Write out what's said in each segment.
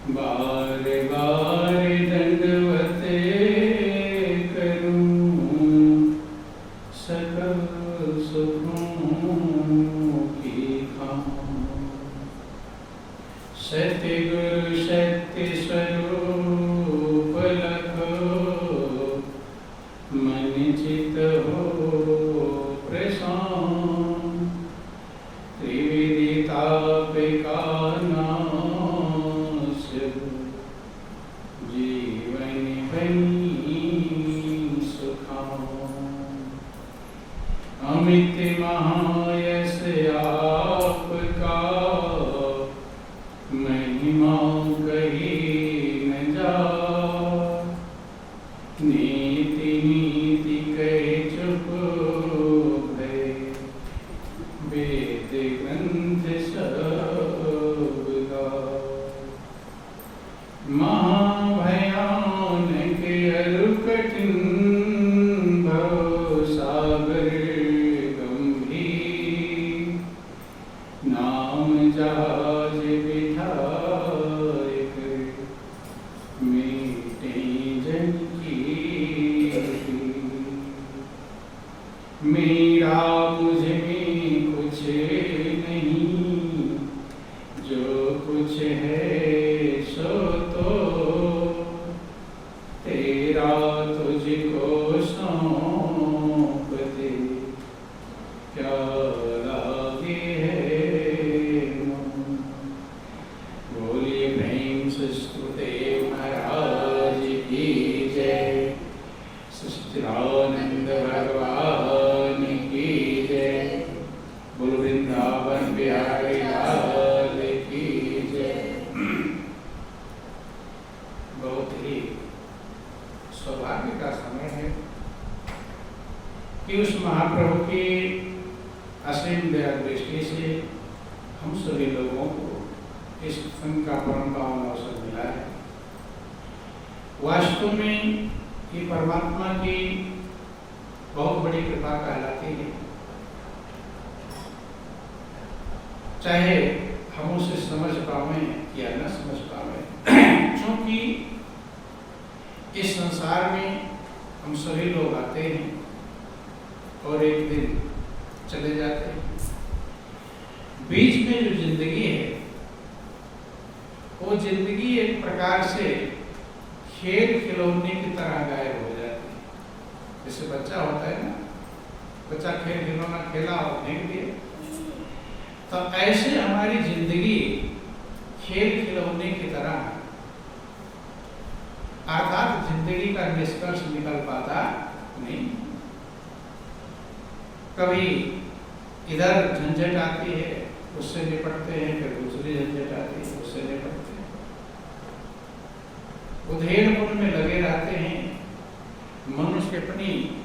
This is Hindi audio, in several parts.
बार बार दंडवत करूं सकल सुखों की खाऊं। सत्य गुरु सत्य स्वरूप लखो मन चित हो प्रशांत। त्रिविधि ताप का नाश जीवन बनी सुखाऊं। अमित महायश आपका महिमा कही न जाए। नीति नीति कहे चुप भय वेद ग्रंथ सब गाए। महाभयानक अरु कठिन भव सागर गंभीर। नाम जहाज बिठाए कर मेटे जन की भीड़। मेरा मुझ में कुछ नहीं, जो कुछ है सो तो तेरा तुझको सौंप दे। क्या लागे है मन। बोलिए प्रेम से स्तुते महाराज की जय। सच्चिदानंद भगवान की जय। बोल वृंदावन बिहारी लाल की जय। बहुत ही सौभाग्य का समय है कि उस महाप्रभु की असीम दया दृष्टि से हम सभी लोगों को इस संघ का परम पावन अवसर मिला है। वास्तव में ये परमात्मा की बहुत बड़ी कृपा कहलाती है। चाहे हम उसे समझ पावे या न समझ पावे, क्योंकि इस संसार में हम सभी लोग आते हैं और एक दिन चले जाते हैं। बीच में जो जिंदगी है वो जिंदगी एक प्रकार से खेल खिलौने की तरह गायब हो जाती है। जैसे बच्चा होता है ना, बच्चा खेल खिलौना खेला और फेंक दिया, तो ऐसे हमारी जिंदगी खेल खिलौने की तरह, अर्थात जिंदगी का निष्कर्ष निकल पाता नहीं। कभी इधर झंझट आती है, उससे निपटते हैं, फिर दूसरी झंझट आती है, उससे निपटते हैं। उधेड़-बुन में लगे रहते हैं। मनुष्य अपनी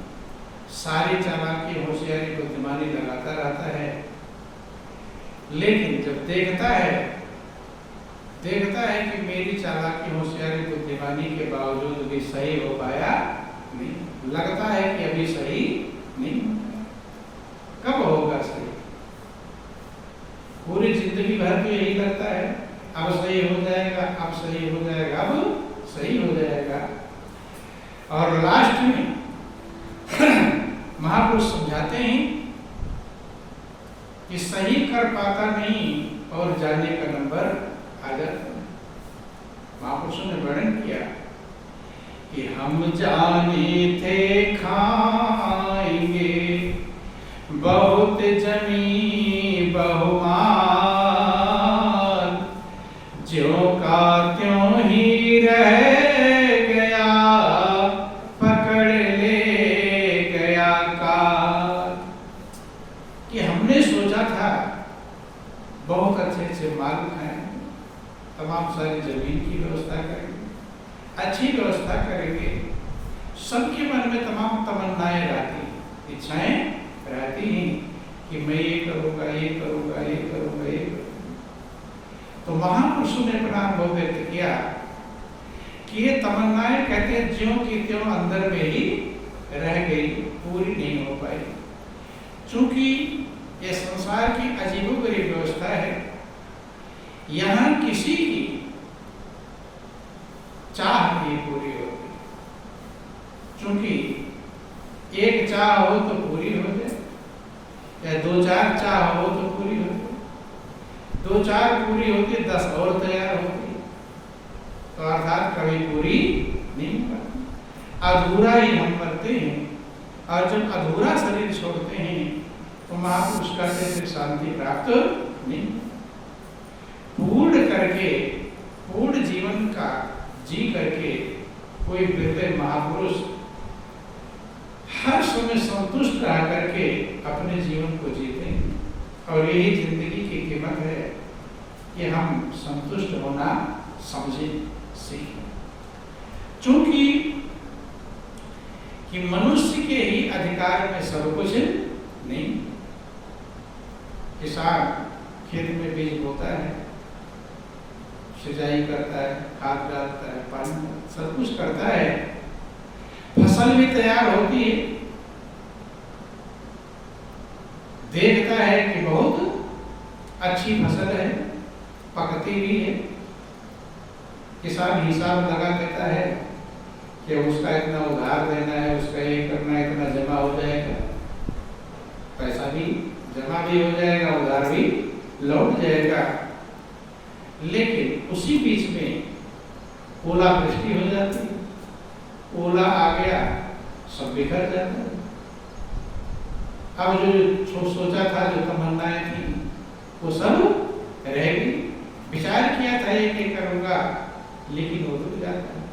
सारी चालाकी होशियारी बुद्धिमानी लगाता रहता है, लेकिन जब देखता है कि मेरी चालाकी होशियारी बुद्धिमानी के बावजूद भी सही हो पाया नहीं, लगता है कि अभी सही नहीं, कब होगा सही। पूरी जिंदगी भर तो यही लगता है, अब सही हो जाएगा, अब सही हो जाएगा, अब सही हो जाएगा। और लास्ट में महापुरुष समझाते हैं कि सही कर पाता नहीं और जाने का नंबर आ जाता है। महापुरुषों ने वर्णन किया कि हम जाने थे खाएंगे बहुत जमी बहुमान, ज्यों का त्यों ही रह गया, पकड़ ले गया काल। कि हमने सोचा था बहुत अच्छे अच्छे माल खाएंगे, तमाम सारी जमीन की व्यवस्था करेंगे, अच्छी व्यवस्था करेंगे। सबके मन में तमाम तमन्नाएं रहती, इच्छाएं रहती हैं कि मैं ये करूंगा, ये करूंगा, ये करूंगा, ये करूंगा। तो महापुरुषों ने अपना अनुभव व्यक्त किया कि ये तमन्नाएं कहते हैं ज्यों की त्यों अंदर में ही रह गई, पूरी नहीं हो पाई। चूंकि ये संसार की अजीबोगरीब व्यवस्था है, यहाँ किसी की ही पूरी होती। क्योंकि एक चाह हो तो पूरी हो जाए, या 2-4 चाह हो तो पूरी हो जाए। 2-4 पूरी होती, 10 और तैयार होती, तो अर्थात कभी पूरी नहीं होती। अधूरा ही हम करते हैं, और जब अधूरा शरीर छोड़ते हैं तो महापुरुष कहते फिर शांति प्राप्त नहीं। पूर्ण करके, पूर्ण जीवन का जी करके कोई वृद्ध महापुरुष हर समय संतुष्ट रह करके अपने जीवन को जीते हैं। और यही जिंदगी की कीमत है कि हम संतुष्ट होना समझें, सीखें। चूंकि कि मनुष्य के ही अधिकार में सब कुछ नहीं। किसान खेत में बीज बोता है, सिंचाई करता है, खाद डालता है, पानी सब कुछ करता है, फसल भी तैयार होती है, देखता है कि बहुत अच्छी फसल है, पकती भी है। किसान हिसाब लगा देता है कि उसका इतना उधार देना है, उसका ये करना है, इतना जमा हो जाएगा, पैसा भी जमा भी हो जाएगा, उधार भी लौट जाएगा। लेकिन उसी बीच में ओलावृष्टि हो जाती है, ओला आ गया, सब बिखर जाता है। अब जो सोचा था, जो तमन्नाएं थी, वो सब रह गई। विचार किया था ये कि करूंगा, लेकिन वो तो जाता है।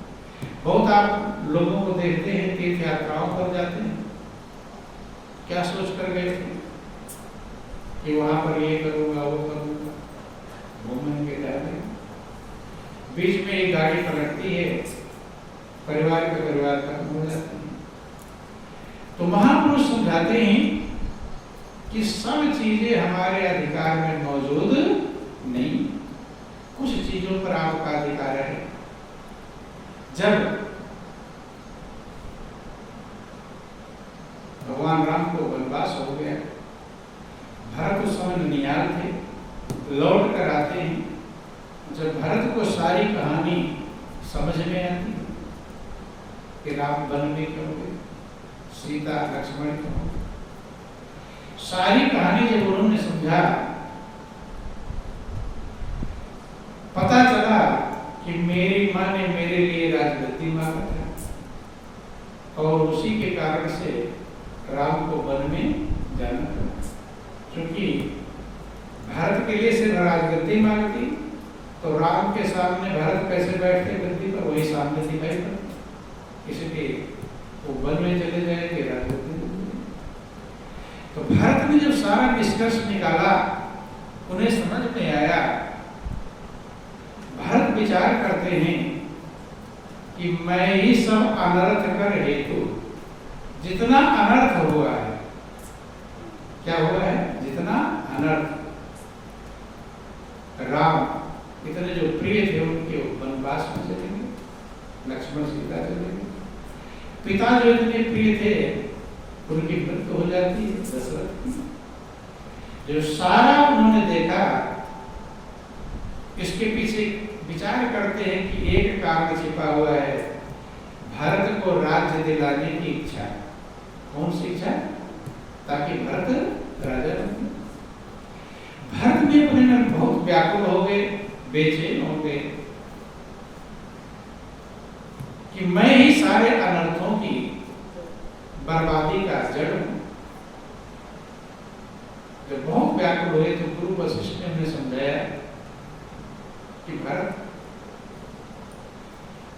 बहुत आप लोगों को देखते हैं तीर्थ यात्राओं पर जाते हैं, क्या सोच कर गए थे कि वहां पर ये करूंगा, वो करूंगा, घूमने के जाते, बीच में एक गाड़ी पलटती है, परिवार के परिवार खत्म हो जाते हैं। तो महापुरुष समझाते हैं कि सब चीजें हमारे अधिकार में मौजूद नहीं, कुछ चीजों पर आपका अधिकार है। जब भगवान राम को वनवास हो गया, भरत उस समय ननिहाल थे, लौट कर आते हैं। जब भरत को सारी कहानी समझ में आती है कि राम वन में क्यों गए, सीता लक्ष्मण क्यों, सारी कहानी जब उन्होंने समझा, पता चला कि मेरी माँ ने मेरे लिए राजगद्दी मांगा था और उसी के कारण से राम को वन में जाना पड़ा। क्योंकि भरत के लिए सिर्फ राजगद्दी मांगती तो राम के सामने भरत कैसे बैठते गद्दी पर, वही सामने दिखाई पड़ता, इसलिए वो वन में चले जाएंगे, राजगद्दी। तो भरत ने जब सारा निष्कर्ष निकाला, उन्हें समझ में आया, भरत विचार करते हैं कि मैं ही सब अनर्थ कर हेतु, जितना अनर्थ हुआ है, क्या हुआ है, जितना अनर्थ, राम इतने जो प्रिय थे उनके वनवास में चले गए, लक्ष्मण सीता चले गए, पिता जो इतने प्रिय थे उनकी मृत्यु हो जाती है, दशरथ की। जो सारा उन्होंने देखा, इसके पीछे विचार करते हैं कि एक कारण छिपा हुआ है, भरत को राज्य दिलाने की इच्छा। कौन सी इच्छा? ताकि भरत राजा बने। भरत भी अपने में बहुत व्याकुल हो गए, बेचैन हो गए कि मैं ही सारे अनर्थों की बर्बादी का जड़ हूं। जब बहुत व्याकुल हुए तो गुरु वशिष्ठ ने उन्हें समझाया कि भरत,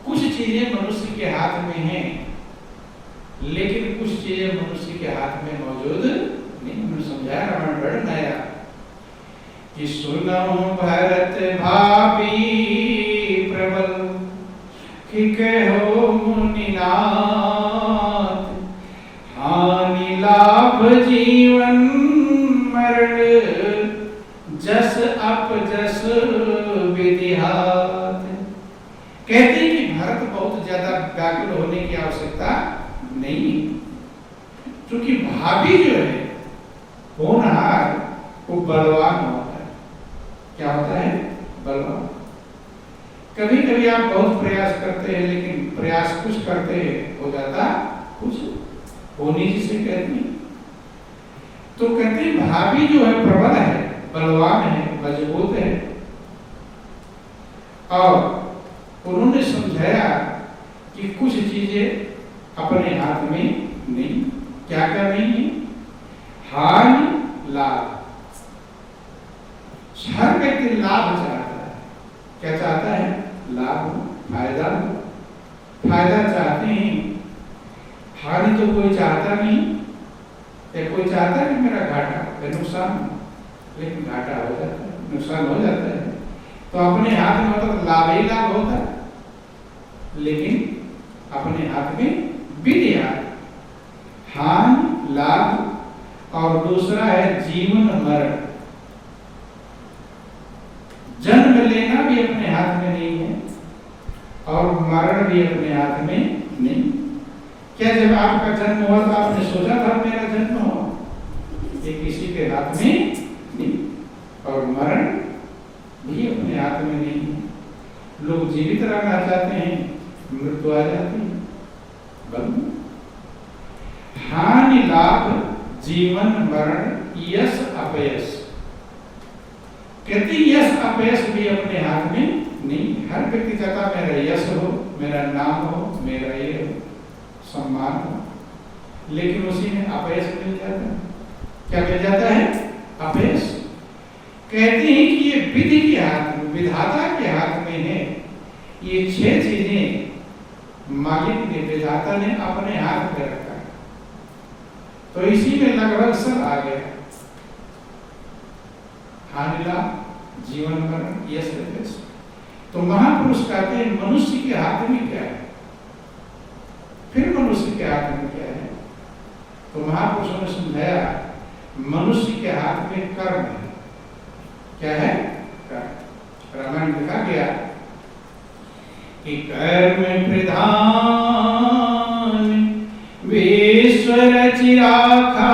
कुछ चीजें मनुष्य के हाथ में हैं, लेकिन कुछ चीजें मनुष्य के हाथ में मौजूद नहीं। उन्होंने समझाया, रावण वर्णन आया कि सुनो भरत भाभी प्रबल, कि कहो मुनिनाथ, हानि लाभ जीवन मरण, जस अप जस विधिहात। कहते हैं कि भरत बहुत ज्यादा व्याकुल होने की आवश्यकता नहीं, क्योंकि भाभी जो है होनहार, वो बलवान होता है। क्या होता है? बलवान। कभी कभी आप बहुत प्रयास करते हैं, लेकिन प्रयास कुछ करते हैं, हो जाता कुछ होनी जिसे कहते हैं। तो कहते हैं भाभी जो है प्रबल है, बलवान है, मजबूत है। और उन्होंने समझाया कि कुछ चीजें अपने हाथ में नहीं। क्या क्या नहीं है? हानि लाभ। हर व्यक्ति लाभ चाहता है। क्या चाहता है? लाभ हो, फायदा हो। फायदा चाहते हैं, हानि तो कोई चाहता नहीं। कोई चाहता है कि मेरा घाटा, नुकसान हो, लेकिन घाटा हो जाता है, नुकसान हो जाता है। तो अपने हाथ में मतलब लाभ ही लाभ होता है, लेकिन अपने हाथ में विद्या, हानि लाभ। और दूसरा है जीवन मरण। जन्म लेना भी अपने हाथ में नहीं है और मरण भी अपने हाथ में नहीं। क्या जब आपका जन्म हुआ तो आपने सोचा था मेरा जन्म हो? ये किसी के हाथ में नहीं। और मरण भी अपने हाथ में नहीं है। लोग जीवित रहना चाहते हैं, मृत्यु आ जाती है। बंद। हानि लाभ, जीवन मरण, यश अपयश। कहते यश अपयश भी अपने हाथ में नहीं। हर व्यक्ति चाहता मेरा यश हो, मेरा नाम हो, मेरा ये हो, सम्मान हो, लेकिन उसी में अपयश मिल जाता है। क्या मिल जाता है? अपयश। कहते हैं कि ये विधि के हाथ में, विधाता के हाथ में है। ये 6 चीजें मालिक ने, विधाता ने अपने हाथ में रखा है। तो इसी में लगभग सब आ गया। हानि लाभ, जीवन मरण, यश अपयश। तो महापुरुष कहते हैं मनुष्य के हाथ में क्या है? फिर मनुष्य के हाथ में क्या है? तो महापुरुषों ने समझाया मनुष्य के हाथ में कर्म है। क्या है? कर्म। रामायण में लिखा गया कि कर्म प्रधान विश्व रचि राखा,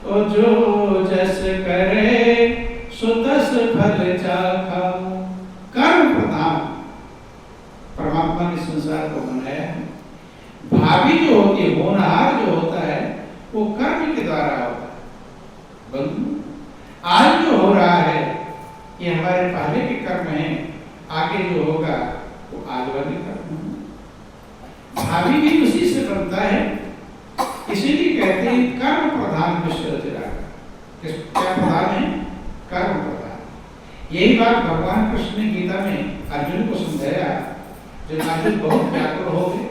और जो जस करे सो तस फल चाखा। कर्म प्रधान परमात्मा ने संसार को बनाया है। भावी जो होती है, होनहार जो होता है, वो कर्म के द्वारा होता है। बंधु, आज जो हो रहा है ये हमारे पहले के कर्म हैं, आगे जो होगा वो आज वाले कर्म हैं। भावी भी उसी से बनता है। इसीलिए कहते हैं कर्म प्रधान विश्व रचना। क्या प्रधान है? कर्म प्रधान। यही बात भगवान कृष्ण ने गीता में अर्जुन को समझाया। जब अर्जुन बहुत व्याकुल हो गए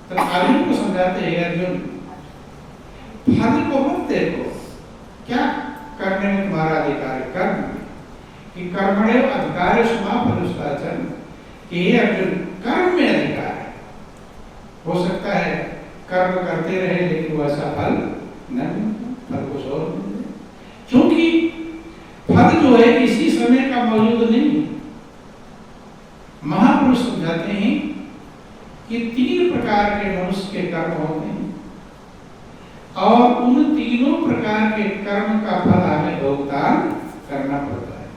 तब अर्जुन को समझाते हैं, अर्जुन फल को मत देखो, क्या करने में तुम्हारा अधिकार है? कर्म कि कर्मणेव अधिकार समापनुष्ठाचन, कि हे अर्जुन कर्म में अधिकार है। हो सकता है कर्म करते रहे लेकिन वो ऐसा फल न मिले, फल कुछ और मिले, क्योंकि फल जो है इसी समय का मौजूद नहीं है। महापुरुष समझाते हैं कि 3 प्रकार के मनुष्य के कर्म होते हैं और उन तीनों प्रकार के कर्म का फल हमें भुगतान करना पड़ता है।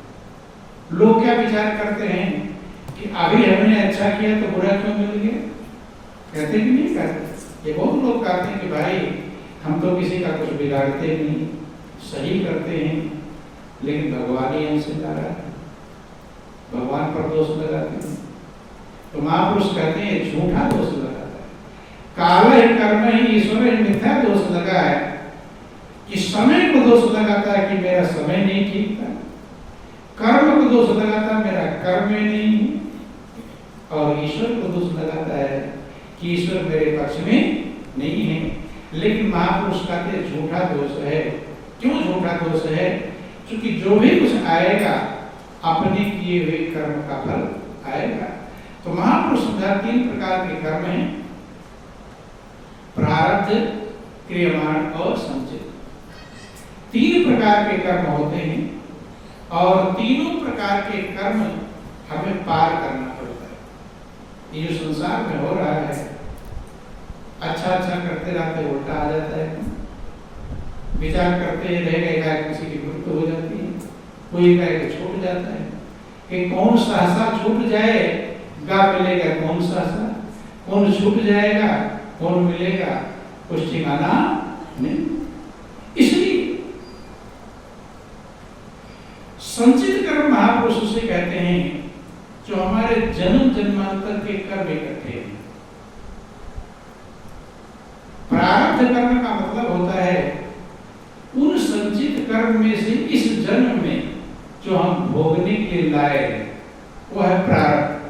लोग क्या विचार करते हैं कि अभी हमने अच्छा किया तो बुरा क्यों मिल गया? कहते कि नहीं कहते? ये बहुत लोग कहते हैं कि भाई हम तो किसी का कुछ बिगाड़ते नहीं, सही करते हैं, लेकिन भगवान ही हमसे जा रहा है, भगवान पर दोष लगाते हैं। तो महापुरुष कहते हैं झूठा दोष लगाता है। काल ही कर्म ही ईश्वर ही मिथ्या दोष लगा है कि समय को दोष लगाता है कि मेरा समय नहीं ठीक था, कर्म को दोष लगाता है मेरा कर्म नहीं है, और ईश्वर को दोष लगाता है कि ईश्वर मेरे पक्ष में नहीं है। लेकिन महापुरुष कहते हैं झूठा दोष है। क्यों झूठा दोष है? क्योंकि जो भी कुछ आएगा अपने किए हुए कर्म का फल आएगा। तो महापुरुष समझा 3 प्रकार के कर्म हैं, प्रारब्ध, क्रियमाण और संचित। 3 प्रकार के कर्म होते हैं और तीनों प्रकार के कर्म हमें पार करना पड़ता है। ये जो संसार में हो रहा है, अच्छा अच्छा करते रहते उल्टा आ जाता है। विचार करते रह गए, किसी की मृत्यु हो जाती है, कोई छूट जाता है, कि कौन सहसा छूट जाएगा मिलेगा, कौन सहसा, कौन छूट जाएगा, कौन मिलेगा, कुछ ठिकाना नहीं। इसलिए संचित कर्म महापुरुष उसे कहते हैं जो हमारे जन्म जन्मांतर के कर्म इकट्ठे हैं। प्रारब्ध कर्म का मतलब होता है उन संचित कर्म में से इस जन्म में जो हम भोगने के लिए लाए हैं वो है प्रारब्ध।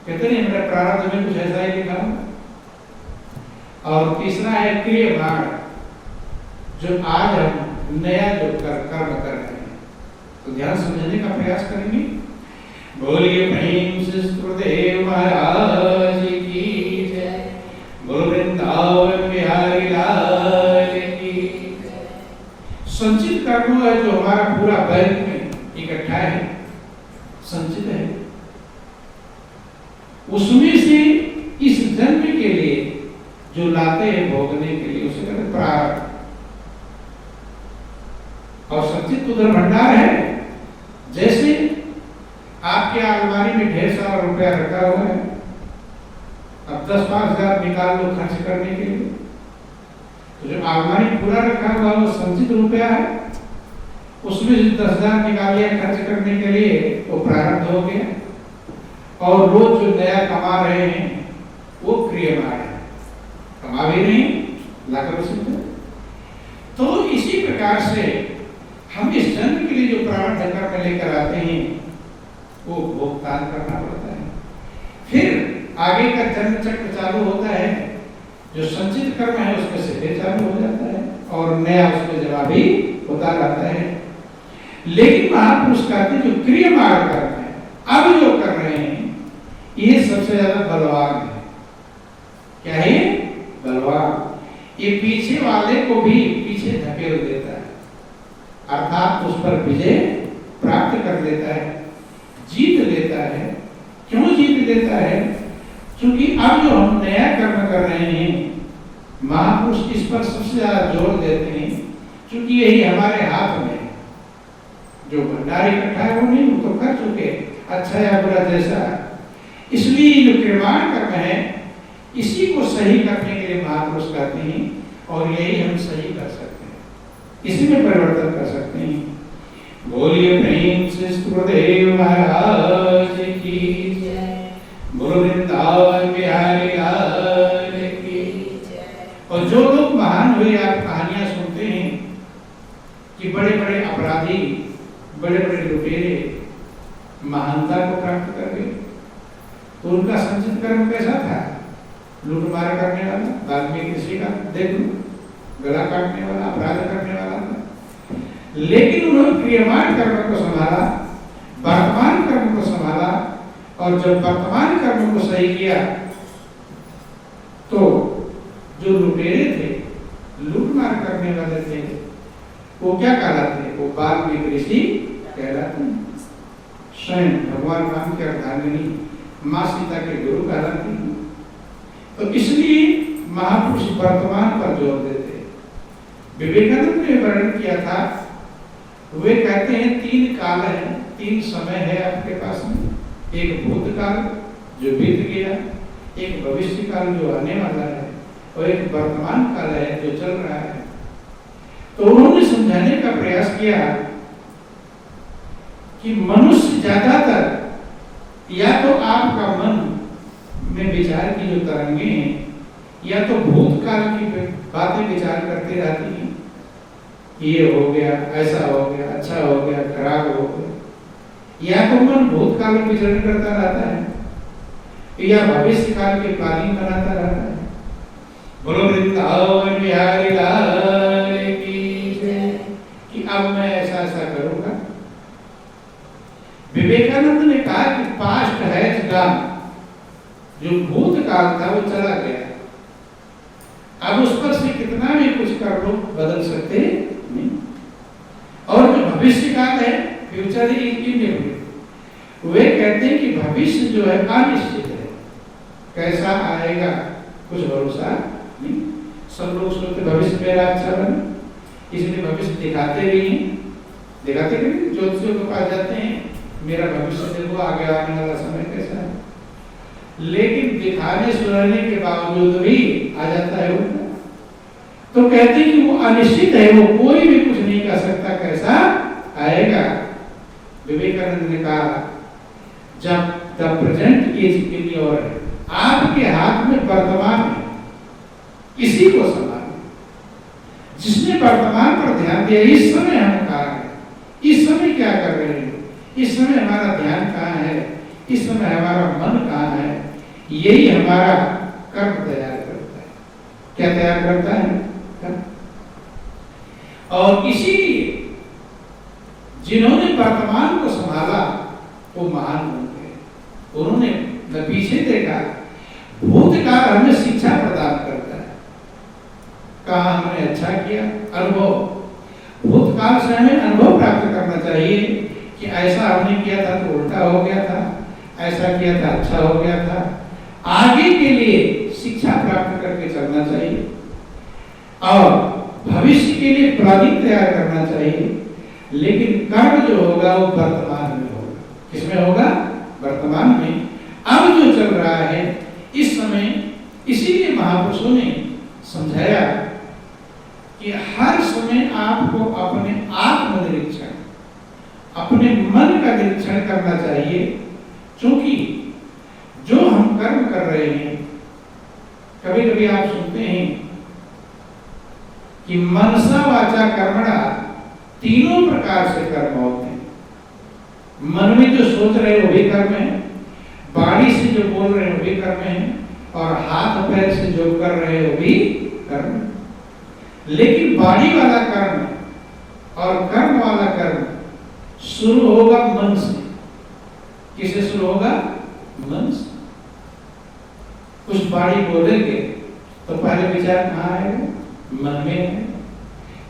कहते नहीं हमारे प्रारब्ध में कुछ ऐसा ही लिखा हो। और तीसरा है क्रियमाण, जो आज हम नया जो कर्म कर रहे हैं। तो ध्यान समझने का प्रयास करेंगे। बोलिए प्रेम से गुरुदेव महाराज की जय, बोल वृंदावन बिहारी लाल की जय। संचित कर्म है जो हमारा पूरा बैंक में इकट्ठा है, संचित है, उसमें से इस जन्म के लिए जो लाते हैं भोगने के लिए उसे कहते हैं प्रारब्ध। और संचित उधर भंडार है, जैसे आपके अलमारी में ढेर सारा रुपया रखा हुआ है, अब 10-5 हजार निकाल लो खर्च करने के लिए, तो जो अलमारी पूरा रखा हुआ वो संचित रुपया है, उसमें से 10 हजार निकाल लिया खर्च करने के लिए, वो प्रारब्ध हो गया। और रोज जो नया कमा रहे हैं वो क्रियमाण है, कमा भी नहीं लाकर सकते। तो इसी प्रकार से हम इस जन्म के लिए जो प्रारब्ध कर्म लेकर आते हैं वो भुगतान करना पड़ता है। फिर आगे का जन्म चक्र चालू होता है, जो संचित कर्म है उसमें से फिर चालू हो जाता है और नया उसमें जवाबी होता रहता है। लेकिन महापुरुष कहते हैं जो क्रियमाण कर्म है अब जो कर रहे हैं ये सबसे ज्यादा बलवान है। क्या है? बलवान। ये पीछे वाले को भी पीछे धकेल देता है, अर्थात उस पर विजय प्राप्त कर लेता है, जीत लेता है। क्यों जीत लेता है? क्योंकि अब जो हम नया कर्म कर रहे हैं महापुरुष इस पर सबसे ज्यादा जोर देते हैं, क्योंकि यही हमारे हाथ में है। जो भंडार इकट्ठा है वो नहीं, वो तो कर चुके, अच्छा या बुरा जैसा। इसलिए जो क्रियमाण कर्म है इसी को सही करने के लिए महापुरुष कहते हैं, और यही हम सही कर सकते हैं, इसी में परिवर्तन कर सकते हैं। बोलिए प्रेम से गुरुदेव महाराज की जय, बोलो वृंदावन बिहारी लाल की जय। और जो लोग महान हुए, आप कहानियां सुनते हैं कि बड़े बड़े अपराधी, बड़े बड़े लुटेरे महानता को प्राप्त कर गए, तो उनका संचित कर्म कैसा था? लूटमार करने वाला, वाल्मीकि ऋषि का देख लो, गला काटने वाला, अपराध करने वाला था। लेकिन उन्होंने क्रियमाण कर्म को संभाला, वर्तमान कर्म को संभाला, और जब वर्तमान कर्म को सही किया तो जो लुटेरे थे, लूटमार करने वाले थे, वो क्या कहलाते? वो वाल्मीकि ऋषि कहलाते। स्वयं भगवान राम के अर्धांगिनी माँ सीता के गुरु कहलाते हैं। तो इसलिए महापुरुष वर्तमान पर जोर देते हैं। विवेकानंद ने वर्णन किया था, वे कहते हैं 3 काल है, 3 समय है आपके पास में। एक भूतकाल जो बीत गया, एक भविष्य काल जो आने वाला है, और एक वर्तमान काल है जो चल रहा है। तो उन्होंने समझाने का प्रयास किया कि मनुष्य ज्यादातर या तो आपका मन में विचार की जो तरंगे हैं, या तो भूतकाल की बातें विचार करते रहती हैं, ये हो गया, ऐसा हो गया, अच्छा हो गया, खराब हो गया, या तो मन भूतकाल में विचरण करता रहता है, या भविष्य काल के प्लानिंग बनाता रहता है। बोलो वृंदावन बिहारी लाल की जय, कि अब मैं ऐसा ऐसा करूंगा। विवेकानंद ने कहा कि पास्ट हैज गॉन, जो भूतकाल था वो चला गया, अब उस पर से कितना भी कुछ कर लो बदल सकते नहीं। और जो भविष्य काल है, फ्यूचर इनडेफिनिट, वे कहते हैं कि भविष्य जो है अनिश्चित है, कैसा आएगा कुछ भरोसा नहीं। सब लोग सोचते भविष्य मेरा अच्छा बने, इसलिए भविष्य दिखाते भी हैं, दिखाते भी ज्योतिषियों के पास जाते हैं, मेरा भविष्य देखो, आगे आने वाला समय कैसा है। लेकिन दिखाने सुनाने के बावजूद भी आ जाता है वो। तो कहते हैं कि वो अनिश्चित है, वो कोई भी कुछ नहीं कर सकता कैसा आएगा। विवेकानंद ने कहा जब the present is in your, आपके हाथ में वर्तमान है, इसी को संभालें। जिसने वर्तमान पर ध्यान दिया, इस समय हम कहाँ हैं, इस समय क्या कर रहे हैं, इस समय हमारा ध्यान कहाँ है, इस समय हमारा मन कहाँ है, यही हमारा कर्म तैयार करता है। क्या तैयार करता है? और इसीलिए जिन्होंने वर्तमान को संभाला वो महान बन गए। उन्होंने न पीछे देखा। भूतकाल हमें शिक्षा प्रदान करता है, कहाँ हमने अच्छा किया, अनुभव। भूतकाल से हमें अनुभव प्राप्त करना चाहिए कि ऐसा हमने किया था तो उल्टा हो गया था, ऐसा किया था अच्छा हो गया था। आगे के लिए शिक्षा प्राप्त करके चलना चाहिए और भविष्य के लिए प्लानिंग तैयार करना चाहिए। लेकिन कर्म जो होगा वो वर्तमान में होगा। किसमें होगा? वर्तमान में। अब जो चल रहा है इस समय, इसीलिए महापुरुषों ने समझाया कि हर समय आपको अपने आत्मनिरीक्षण, अपने मन का निरीक्षण करना चाहिए। क्योंकि जो हम कर्म कर रहे हैं, कभी कभी आप सुनते हैं कि मनसा वाचा कर्मणा, तीनों प्रकार से कर्म होते हैं। मन में जो सोच रहे हैं वो भी कर्म है, वाणी से जो बोल रहे हैं वो भी कर्म है, और हाथ पैर से जो कर रहे हैं वो भी कर्म है। लेकिन वाणी वाला कर्म और कर्म वाला कर्म शुरू होगा मन से। किससे शुरू होगा? मन से। कुछ वाणी बोलेंगे तो पहले विचार कहाँ आएगा? मन में है।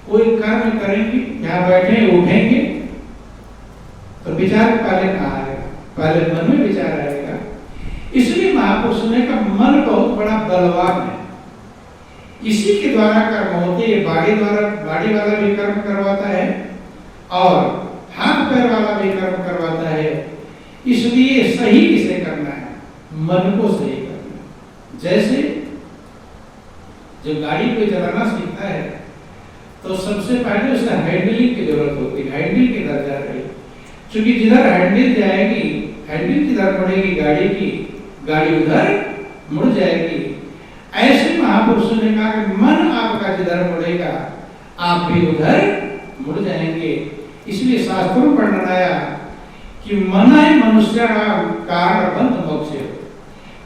कोई कर्म करेंगे, यहाँ बैठे उठेंगे तो विचार पहले कहाँ आएगा? पहले मन में विचार आएगा। इसलिए महापुरुषों ने कहा मन बहुत बड़ा बलवान है, इसी के द्वारा कर्म होते हैं। बाड़ी वाला भी कर्म करवाता है और हाथ पैर वाला भी कर्म करवाता है। इसलिए सही किसे करना है? मन को सही करना है। जैसे जो गाड़ी को चलाना सीखता है तो सबसे पहले उसे हैंडलिंग की जरूरत होती है। हैंडल किधर जा रही, क्योंकि जिधर हैंडल जाएगी, हैंडल किधर मुड़ेगी गाड़ी की, गाड़ी उधर मुड़ जाएगी। ऐसे महापुरुषों ने कहा कि मन आपका जिधर मुड़ेगा आप भी उधर मुड़ जाएंगे। इसलिए शास्त्रों में वर्णन आया कि मन ही मनुष्य कारण बंध मोक्ष,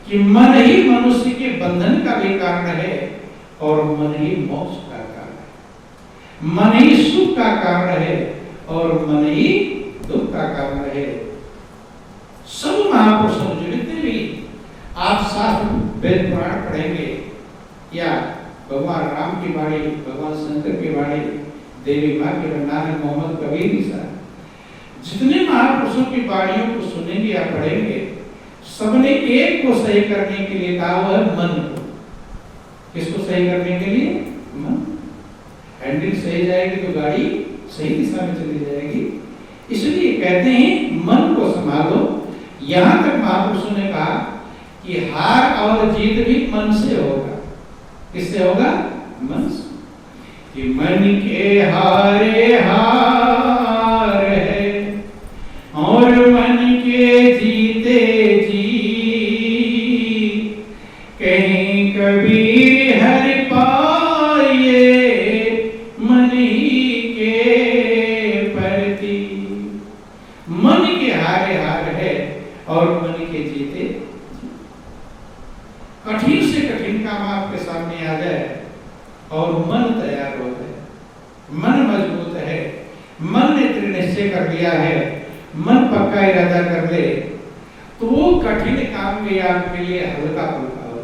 कि मन ही मनुष्य के बंधन का भी कारण है और मन ही मोक्ष का कारण है। मन ही सुख का कारण है और मन ही दुख का कारण है। सब महापुरुषों जो जितने भी आप शास्त्र वेद पुराण पढ़ेंगे या भगवान राम की वाणी, भगवान शंकर की वाणी, देवी माँ के नानक मोहम्मद कबीर ईसा, जितने महापुरुषों की वाणियों को सुनेंगे या पढ़ेंगे, सबने एक को सही करने के लिए कहा हुआ है, मन को। किसको सही करने के लिए? मन। हैंडल सही जाएगी तो गाड़ी सही दिशा में चली जाएगी। इसलिए कहते हैं मन को संभालो। यहां तक महापुरुषों ने कहा कि हार और जीत भी मन से होगा। किससे होगा? मन से। कि मन के हारे हार है और मन के जीते जीत, कहीं कबीर हर पाए मन ही के प्रति। मन के हारे हार है और मन के जीते। कठिन से कठिन काम आपके सामने आ जाए और मन तैयार हो जाए, मन मजबूत है, मन ने दृढ़ निश्चय कर लिया है, मन पक्का इरादा कर ले, तो वो कठिन काम भी आपके लिए हल्का फुल्का हो,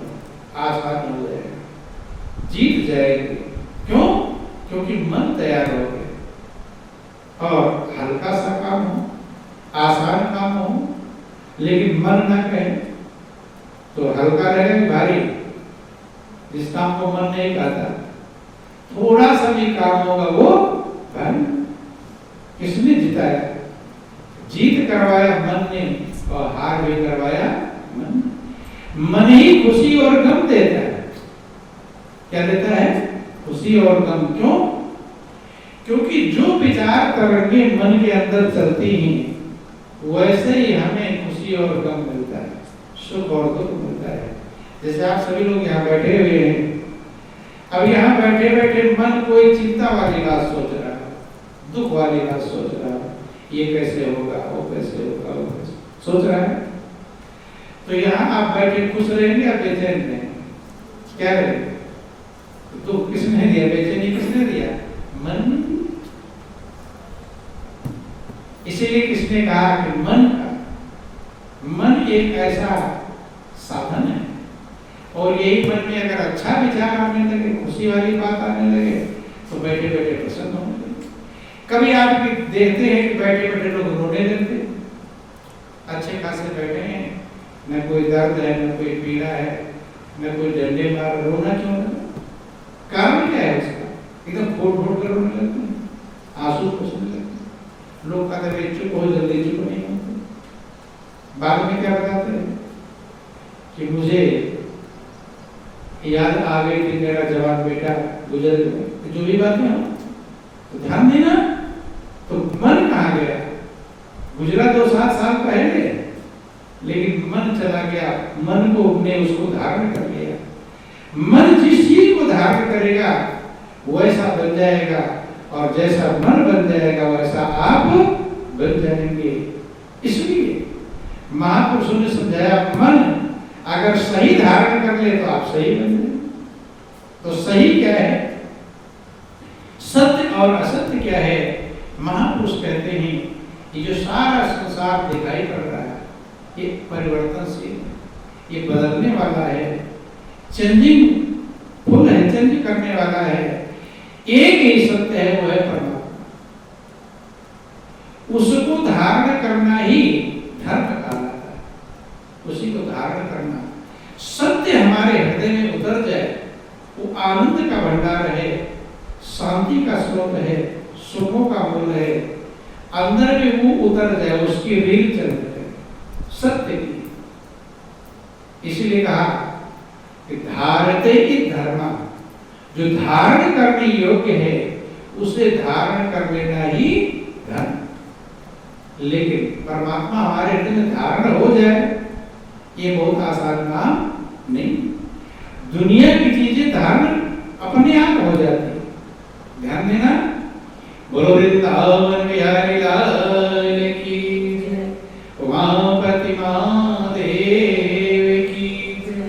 आसान हो जाएगा, जीत जाएगी। क्यों? क्योंकि मन तैयार हो गया। और हल्का सा काम हो, आसान काम हो, लेकिन मन ना कहे तो हल्का रहेगा, भारी। जिस काम को मन नहीं कहता, थोड़ा सा भी काम होगा वो भारी। किसने जिताया? जीत करवाया मन ने और हार भी करवाया मन। मन ही खुशी और गम देता है। क्या देता है? खुशी और गम। क्यों? क्योंकि जो विचार तरंगें मन के अंदर चलती हैं वैसे ही हमें खुशी और गम मिलता है, सुख और दुख मिलता है। जैसे आप सभी लोग यहाँ बैठे हुए हैं, अब यहाँ बैठे बैठे मन कोई चिंता वाली बात सोच रहा है, दुख वाली बात सोच रहा है, ये कैसे होगा, वो कैसे होगा, वो कैसे सोच रहा है। तो यहाँ आप बैठे खुश रहेंगे या बेचैन रहेंगे? क्या रहेंगे? दुख किसने दिया, बेचैनी किसने दिया? मन ने। इसीलिए किसने कहा कि मन एक ऐसा साधन है, और यही मन में अगर अच्छा विचार आने लगे, खुशी वाली बात आने लगे, तो बैठे बैठे प्रसन्न होने लगे। कभी आप देखते हैं कि बैठे बैठे लोग रोने लगते, अच्छे खासे बैठे हैं, न कोई दर्द है, न कोई पीड़ा है, न कोई डंडे मार, रोना क्यों लगा? कारण क्या है उसका? एकदम फूट फूट कर रोने लगते हैं, आंसू पोंछने लगते हैं। लोग कहते हैं चुप हो, जल्दी चुप नहीं होते। बाद में क्या बताते हैं कि मुझे याद आ गई कि मेरा जवान बेटा गुजर गया। जो भी बातें हो तो ध्यान देना। तो मन कहाँ गया? गुजरा 2-7 साल पहले, लेकिन मन चला गया। मन को ने उसको धारण कर लिया। मन जिस चीज को धारण करेगा वैसा बन जाएगा, और जैसा मन बन जाएगा वैसा आप बन जाएंगे। इसलिए महापुरुषों ने समझाया, मन अगर सही धारण कर ले तो आप सही बन जाए। तो सही क्या है, सत्य और असत्य क्या है? महापुरुष कहते हैं कि जो सारा संसार दिखाई पड़ रहा है ये परिवर्तनशील है, ये बदलने वाला है, चेंजिंग फुल है, चेंज करने वाला है। एक ही सत्य है, वो है परमात्मा। उसको धारण करना ही धर्म कहलाता है। उसी को धारण करना, सत्य हमारे हृदय में उतर जाए, वो आनंद का भंडार है, शांति का स्रोत है, सुखों का मूल है। अंदर में वो उतर जाए, उसकी रील चल जाए सत्य की। इसलिए कहा कि धारते की धर्मा, जो धारण करने योग्य है उसे धारण कर लेना ही धर्म। लेकिन परमात्मा हमारे हृदय में धारण हो जाए ये बहुत आसान काम नहीं। दुनिया की चीजें धारण अपने आप हो जाती। ध्यान देना। बोलो वृंदावन बिहारी लाल की जय, उमापति महादेव की जय।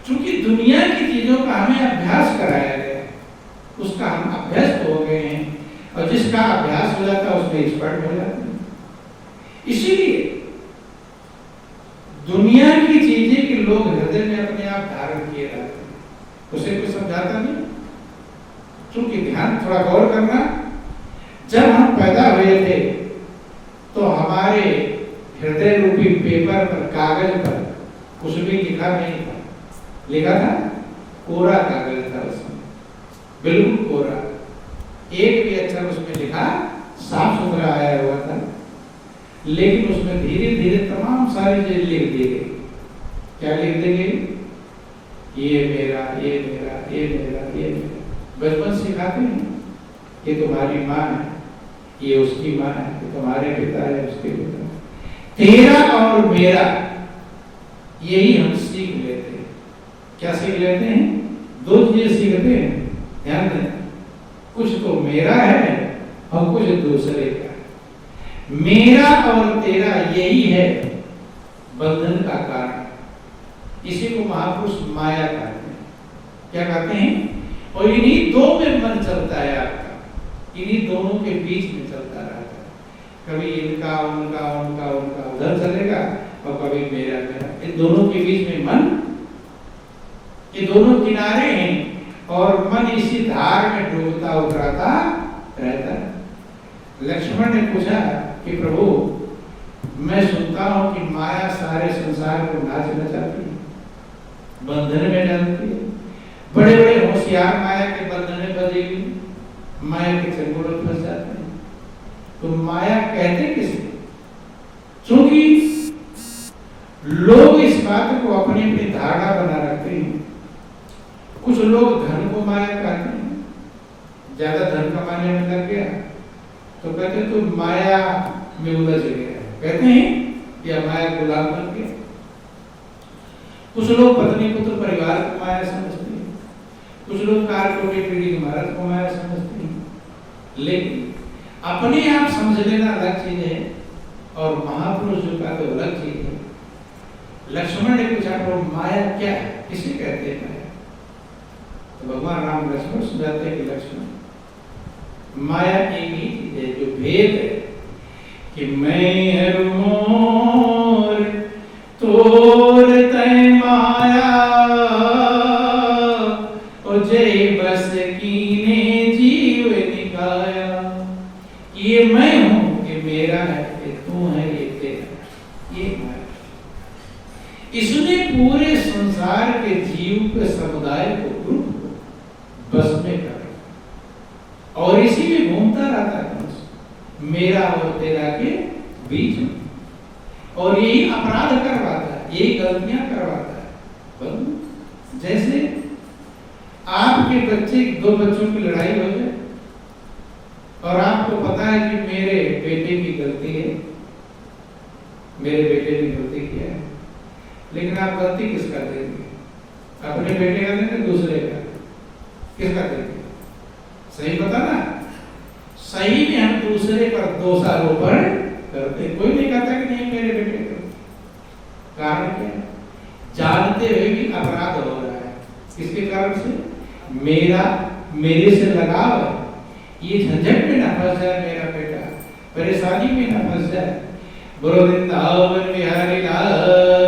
चूंकि दुनिया की चीजों का हमें अभ्यास कराया गया, उसका हम अभ्यस्त हो गए हैं, और जिसका अभ्यास हो जाता है उसमें एक्सपर्ट हो जाते हैं। इसीलिए दुनिया की चीजें के लोग हृदय में अपने आप धारण किए रहते हैं, उसे कोई समझाता नहीं। क्योंकि ध्यान थोड़ा गौर करना, जब हम पैदा हुए थे तो हमारे हृदय रूपी पेपर पर, कागज पर कुछ भी लिखा नहीं था। लिखा था कोरा कागज था, उसमें बिल्कुल कोरा, एक भी अक्षर उसमें लिखा साफ सुथरा आया हुआ था। लेकिन उसमें धीरे धीरे तमाम सारी चीजें लिख दी गई। क्या लिख दी गई? ये मेरा, ये मेरा, ये मेरा, ये मेरा। बचपन सिखाते हैं ये तुम्हारी माँ है, ये उसकी माँ है, ये तुम्हारे पिता है, उसके पिता है। तेरा और मेरा, यही हम सीख लेते हैं। क्या सीख लेते हैं? दो चीजें सीखते हैं, ध्यान दें। कुछ तो मेरा है और कुछ दूसरे का है। मेरा और तेरा यही है बंधन का कारण। इसी को महापुरुष माया कहते हैं। क्या कहते हैं? और इन्हीं दो में मन चलता है आपका, इन्हीं दोनों के बीच में चलता रहता है। कभी इनका उनका उनका उनका उधर चलेगा, और कभी मेरा मेरा। इन दोनों के बीच में मन, ये दोनों किनारे हैं, और मन इसी धार में डूबता उतराता रहता है। लक्ष्मण ने पूछा कि प्रभु, मैं सुनता हूं कि माया सारे संसार को नाच नचाती है, बंधन में डालती है। बड़े बड़े होशियार माया के बंधन में बंधेगी, माया के चंगुल में फंस जाते हैं। तो माया कहते किसे? लोग इस बात को अपनी अपनी धारणा बना रखते हैं। कुछ लोग धन को माया कहते हैं, ज्यादा धन कमाने में लग गया तो कहते तो माया में उलझ गया, कहते हैं या माया गुलाम बन गया। कुछ लोग पत्नी पुत्र परिवार को माया समझते हैं, कुछ लोग कार कोटी पीढ़ी इमारत को माया समझते हैं। लेकिन अपने आप समझ लेना अलग चीज है और महापुरुष जो का तो अलग चीज है। लक्ष्मण ने पूछा तो माया क्या है, किसे कहते हैं माया? तो भगवान राम लक्ष्मण समझाते हैं कि लक्ष्मण माया एक ही चीज है, जो भेद है कि मैं हर मोर तोर तय माया और जय बस कीने जीव निकाया। ये मैं हूं, ये मेरा है, ये तू है, ये तेरा, ये माया। इसने पूरे संसार के जीव के समुदाय को ग्रुप को बस में कर रखा और इसी में घूमता रहता है मेरा और तेरा के बीच में, और यही अपराध करवाता है, यही गलतियां करवाता है। जैसे आपके बच्चे, दो बच्चों की लड़ाई हो जाए और आपको पता है कि मेरे बेटे की गलती है, मेरे बेटे ने गलती किया है, लेकिन आप गलती किसका देंगे? अपने बेटे का देंगे, दूसरे का? किसका देंगे? सही बता ना, सही में हम दूसरे पर दोषारोपण करते। कोई नहीं कहता कि नहीं मेरे बेटे का। कारण क्या है? जानते हुए भी अपराध हो रहा है। किसके कारण से? मेरे से लगाव है, ये झंझट में ना फंस जाए मेरा बेटा, परेशानी में ना फंस जाए। बोलो वृंदावन बिहारी लाल।